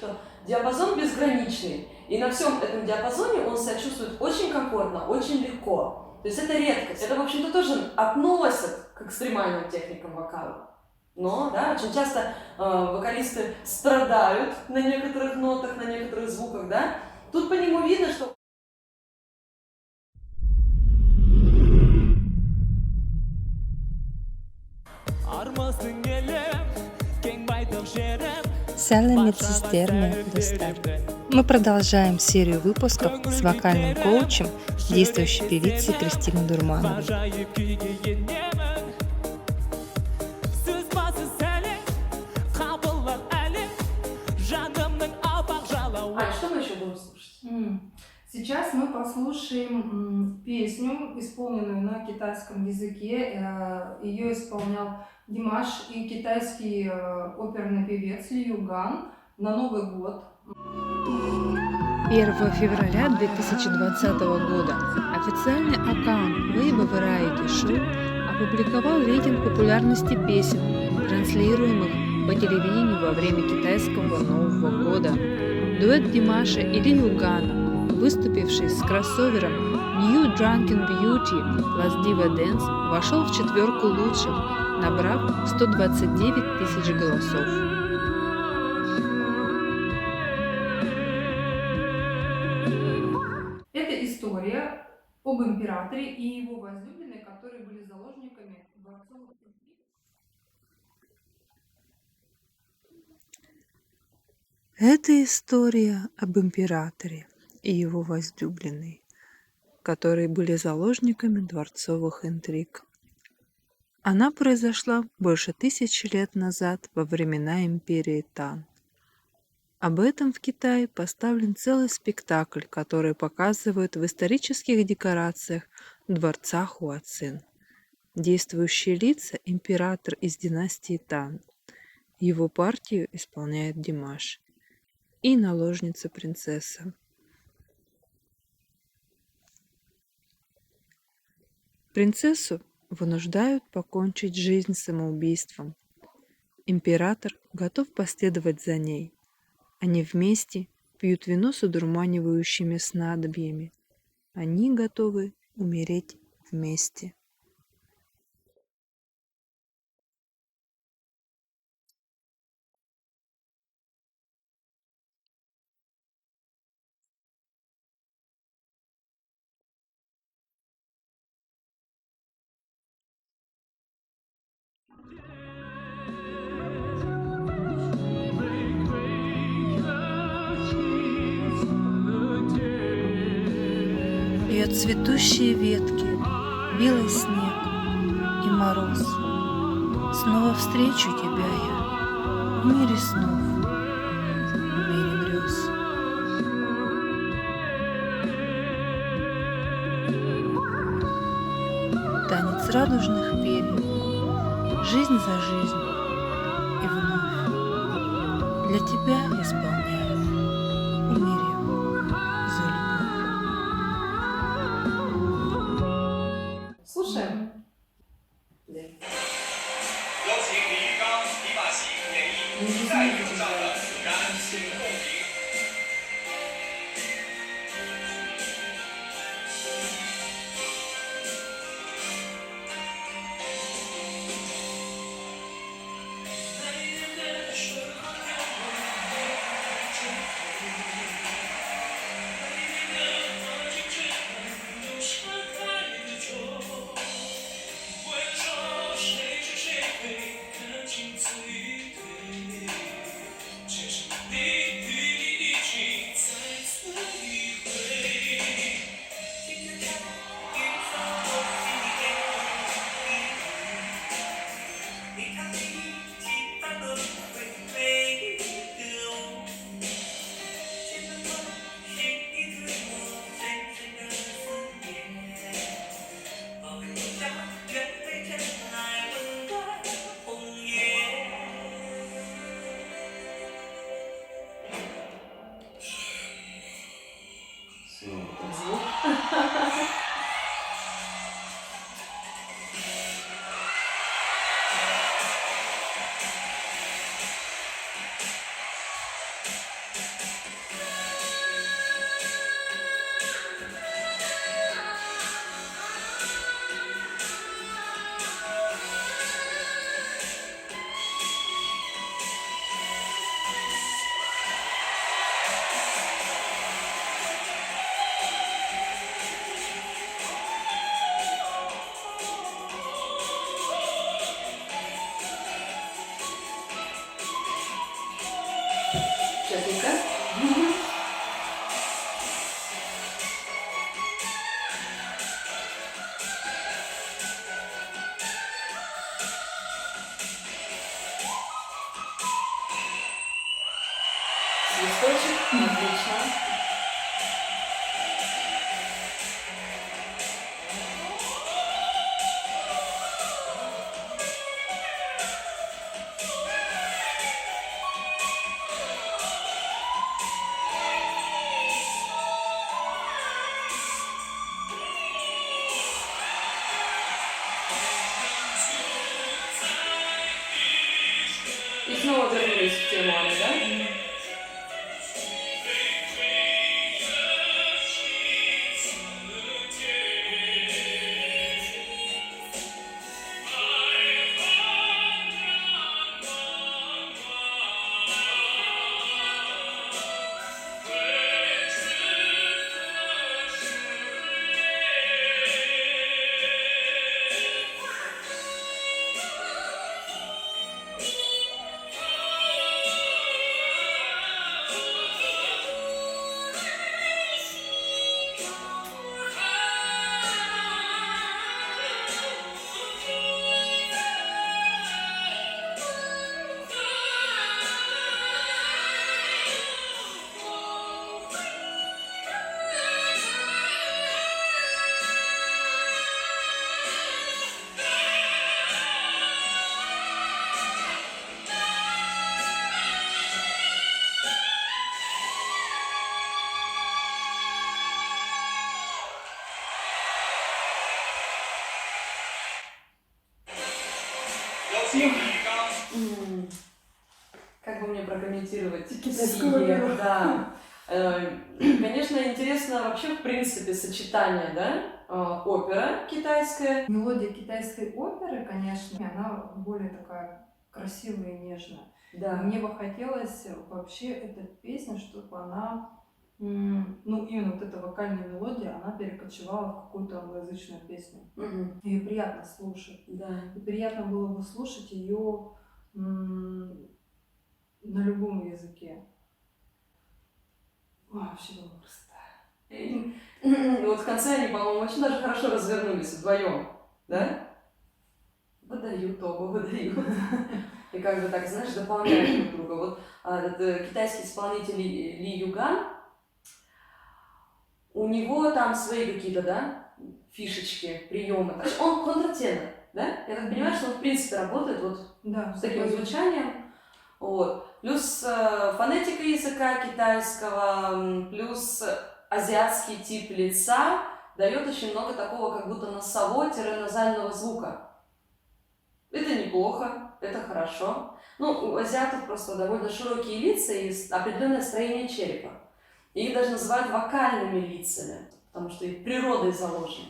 что диапазон безграничный. И на всем этом диапазоне он себя чувствует очень комфортно, очень легко. То есть это редкость. Это, в общем-то, тоже относят к экстремальным техникам вокала. Но, да, очень часто вокалисты страдают на некоторых нотах, на некоторых звуках, да. Тут по нему видно, что... Сяла медсистерна достар. Мы продолжаем серию выпусков с вокальным коучем действующей певицы Кристины Дурмановой. Что мы еще будем слушать? Сейчас мы послушаем песню, исполненную на китайском языке. Ее исполнял Димаш и китайский оперный певец Ли Юган на Новый год. 1 февраля 2020 года официальный аккаунт Weibo Variety Show опубликовал рейтинг популярности песен, транслируемых по телевидению во время китайского Нового года. Дуэт Димаша и Ли Югана, выступивший с кроссовером New Drunken Beauty Last Diva Dance, вошел в четверку лучших, набрав 129 тысяч голосов. Это история об императоре и его возлюбленной, которые были заложниками дворцовых интриг. Это история об императоре и его возлюбленной, которые были заложниками дворцовых интриг. Она произошла больше 1000 лет назад во времена империи Тан. Об этом в Китае поставлен целый спектакль, который показывают в исторических декорациях дворца Хуацин. Действующие лица – император из династии Тан. Его партию исполняет Димаш и наложница-принцесса. Принцессу вынуждают покончить жизнь самоубийством. Император готов последовать за ней. Они вместе пьют вино с одурманивающими снадобьями. Они готовы умереть вместе. Бьет цветущие ветки, белый снег и мороз. Снова встречу тебя я в мире снов, в мире грез. Танец радужных перьев, жизнь за жизнь и вновь для тебя исполняю умерю за любовь. Слушаем. 有请李玉刚、李马西演绎《在路上的燃情共鸣》。谁是谁会感情最对？只是你。Четенько. Свисточек. Отлично. И снова вернулись в тему, Аня, да? Как бы мне прокомментировать Китайскую сие? оперу. Да. Конечно, интересно вообще, в принципе, сочетание, да? Опера китайская. Мелодия китайской оперы, конечно, она более такая красивая и нежная. Да. Мне бы хотелось вообще эта песня, чтобы она, ну именно вот эта вокальная мелодия, она перекочевала в какую-то англоязычную песню. Мгм. Ее приятно слушать. Да. И приятно было бы слушать ее на любом языке. Ой, вообще было просто. И вот в конце они, по-моему, очень даже хорошо развернулись вдвоем, да? Выдают оба, выдают. И как бы так, знаешь, дополняют друг друга. Вот этот китайский исполнитель Ли Юган, у него там свои какие-то, да, фишечки, приемы. То есть он контртенор, да? Я так понимаю, что он в принципе работает вот Да, с таким звучанием. Вот. Плюс фонетика языка китайского, плюс азиатский тип лица дает очень много такого как будто носового-назального звука. Это неплохо, это хорошо. Ну, у азиатов просто довольно широкие лица и определенное строение черепа. И их даже называют вокальными лицами, потому что их природой заложено.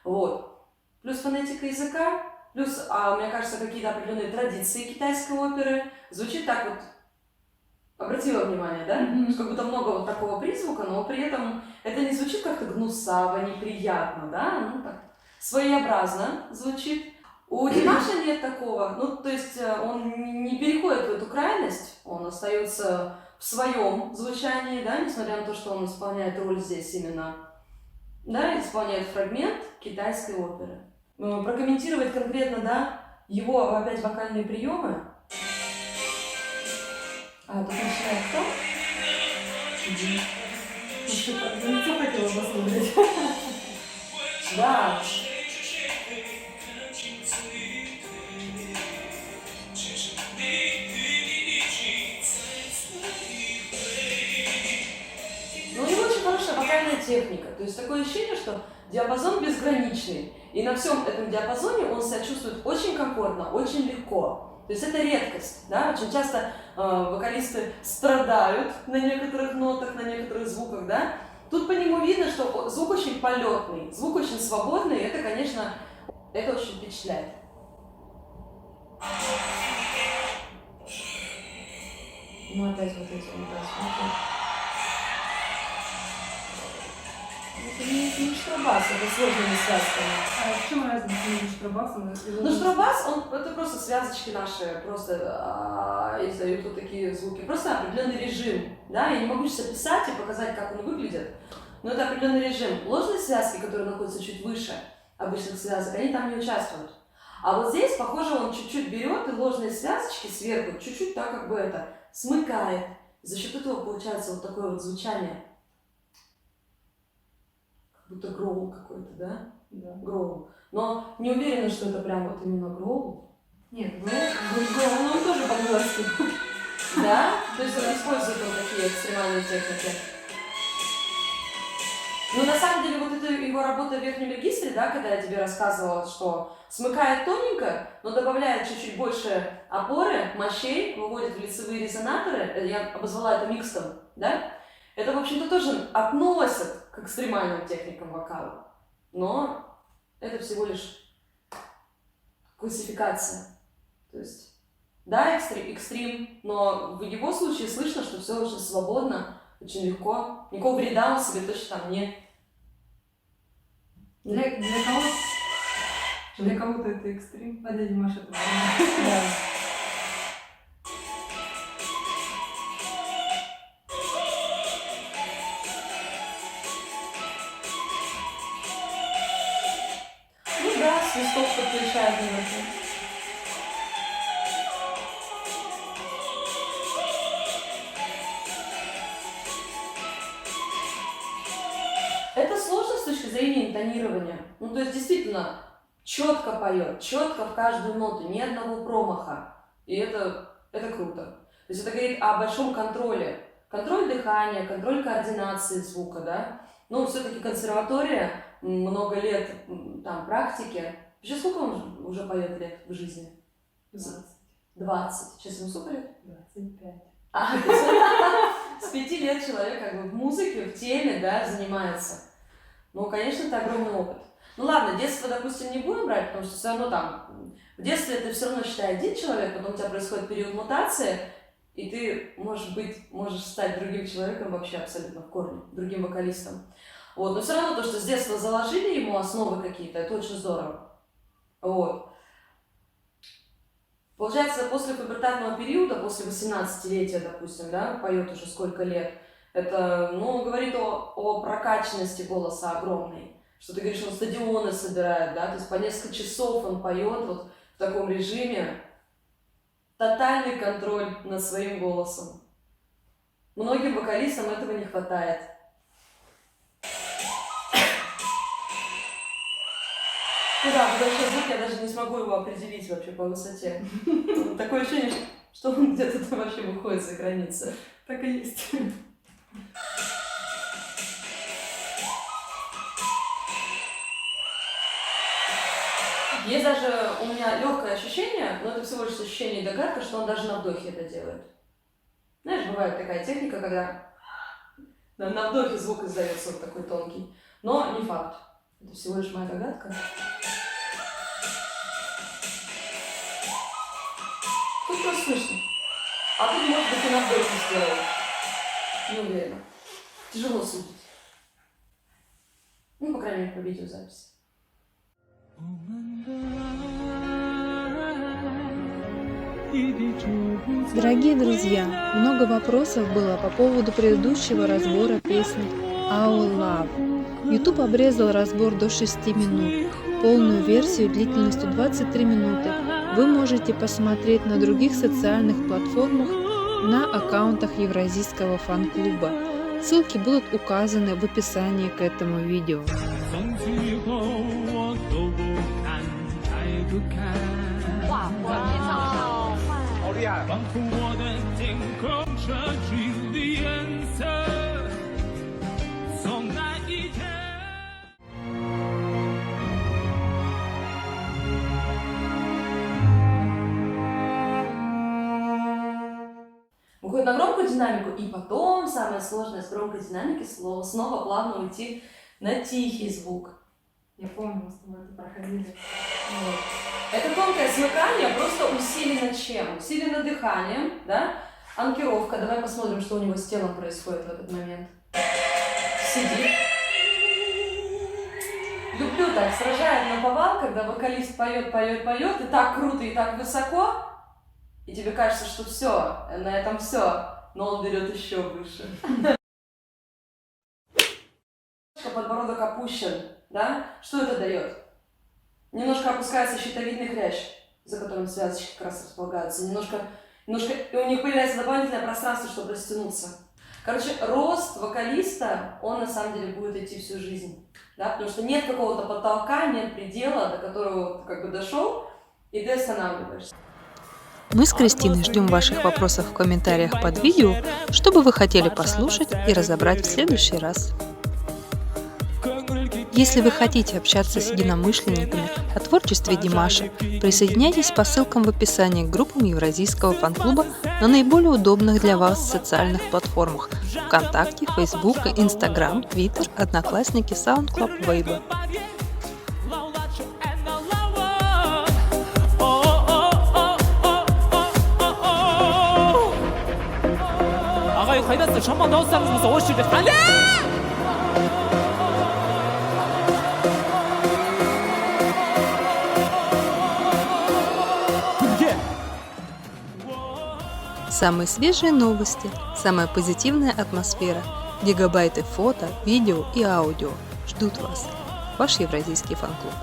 Вот. Плюс фонетика языка, плюс, мне кажется, какие-то определенные традиции китайской оперы. Звучит так вот, обратила внимание, да? Мгм. Что как будто много вот такого призвука, но при этом это не звучит как-то гнусаво, неприятно, да? Ну, так своеобразно звучит. У Димаша нет такого, ну, то есть он не переходит в эту крайность, он остается в своем звучании, да, несмотря на то, что он исполняет роль здесь именно, да, исполняет фрагмент китайской оперы. Прокомментировать конкретно, да, его опять вокальные приемы. Тут начинает кто? Лицо хотела посмотреть. Да. Ну, у него очень хорошая вокальная техника. То есть такое ощущение, что диапазон безграничный. И на всем этом диапазоне он себя чувствует очень комфортно, очень легко. То есть это редкость. Да? Очень часто вокалисты страдают на некоторых нотах, на некоторых звуках. Да? Тут по нему видно, что звук очень полетный, звук очень свободный. И это, конечно, это очень впечатляет. Ну, опять вот эти, Это не штробас, это сложными связками. А в чем разница между штробасом и Ну, штробас, это просто связочки наши, просто издают вот такие звуки. Просто определенный режим, да, я не могу сейчас описать и показать, как он выглядит, но это определенный режим. Ложные связки, которые находятся чуть выше обычных связок, они там не участвуют. А вот здесь, похоже, он чуть-чуть берет и ложные связочки сверху, чуть-чуть так как бы это смыкает. За счет этого получается вот такое вот звучание. Как будто гроул какой-то, да? Да. Гроул. Но не уверена, что это прям вот именно гроул. Нет, Гроул, ну он тоже по-английски. Да? То есть он использует вот такие экстремальные техники. Ну, на самом деле, вот это его работа в верхнем регистре, да, когда я тебе рассказывала, что смыкает тоненько, но добавляет чуть-чуть больше опоры, мощей, выводит в лицевые резонаторы, я обозвала это микстом, да, это, в общем-то, тоже относят к экстремальным техникам вокала, но это всего лишь классификация. То есть, да, экстрим, но в его случае слышно, что все очень свободно, очень легко, никакого вреда он себе точно там нет. для кого-то это экстрим, а для Димаша это Да. Ну да, свисток подключает немножко. Это сложно с точки зрения интонирования. Ну, то есть, действительно, четко поет, четко в каждую ноту, ни одного промаха. И это круто. То есть, это говорит о большом контроле. Контроль дыхания, контроль координации звука, да. Ну, все-таки консерватория, много лет там практики. Сейчас сколько он уже поет лет в жизни? 20. Сейчас ему сколько лет? 25. То есть с 5 лет человек как бы в музыке, в теме, да, занимается. Ну, конечно, это огромный опыт. Ну ладно, детство, допустим, не будем брать, потому что все равно там, в детстве ты все равно, считай, один человек, потом у тебя происходит период мутации, и ты, можешь стать другим человеком вообще абсолютно в корне, другим вокалистом. Вот, но все равно то, что с детства заложили ему основы какие-то, это очень здорово. Вот. Получается, после пубертатного периода, после 18-летия, допустим, да, поет уже сколько лет, это, ну, говорит о прокачанности голоса огромной. Что ты говоришь, он стадионы собирает, да, то есть по несколько часов он поет вот в таком режиме. Тотальный контроль над своим голосом. Многим вокалистам этого не хватает. Ну да, потому что звук я даже не смогу его определить вообще по высоте. Такое ощущение, что он где-то там вообще выходит за границы. Так и есть. Есть даже у меня легкое ощущение, но это всего лишь ощущение и догадка, что он даже на вдохе это делает. Знаешь, бывает такая техника, когда на вдохе звук издается вот такой тонкий. Но не факт. Это всего лишь моя догадка. Тут просто слышно. А тут, может быть, и на вдохе сделал. Не уверена. Тяжело судить. Ну, по крайней мере, по видеозаписи. Дорогие друзья, много вопросов было по поводу предыдущего разбора песни Our Love. YouTube обрезал разбор до 6 минут. Полную версию длительностью 23 минуты вы можете посмотреть на других социальных платформах на аккаунтах Евразийского фан-клуба. Ссылки будут указаны в описании к этому видео. Выходит на громкую динамику, и потом самое сложное с громкой динамики снова плавно уйти на тихий звук. Я помню, мы с тобой это проходили. Вот. Это тонкое смыкание просто усилено чем? Усилено дыханием, да? Анкировка. Давай посмотрим, что у него с телом происходит в этот момент. Сидит. Люблю так, сражает наповал, когда вокалист поет, и так круто, и так высоко, и тебе кажется, что все, на этом все, но он берет еще выше. Подбородок опущен, да? Что это дает? Немножко опускается щитовидный хрящ, за которым связочки как раз располагаются. Немножко, и у них появляется дополнительное пространство, чтобы растянуться. Короче, рост вокалиста, он на самом деле будет идти всю жизнь. Да? Потому что нет какого-то потолка, нет предела, до которого ты как бы дошел, и ты останавливаешься. Мы с Кристиной ждем ваших вопросов в комментариях под видео, что бы вы хотели послушать и разобрать в следующий раз. Если вы хотите общаться с единомышленниками о творчестве Димаша, присоединяйтесь по ссылкам в описании к группам Евразийского фан-клуба на наиболее удобных для вас социальных платформах – ВКонтакте, Facebook, Instagram, Twitter, Одноклассники, SoundCloud, Weibo. 아가야 가이다스 천만 넣었어 오실래 안돼 Самые свежие новости, самая позитивная атмосфера, гигабайты фото, видео и аудио ждут вас. Ваш Евразийский фан-клуб.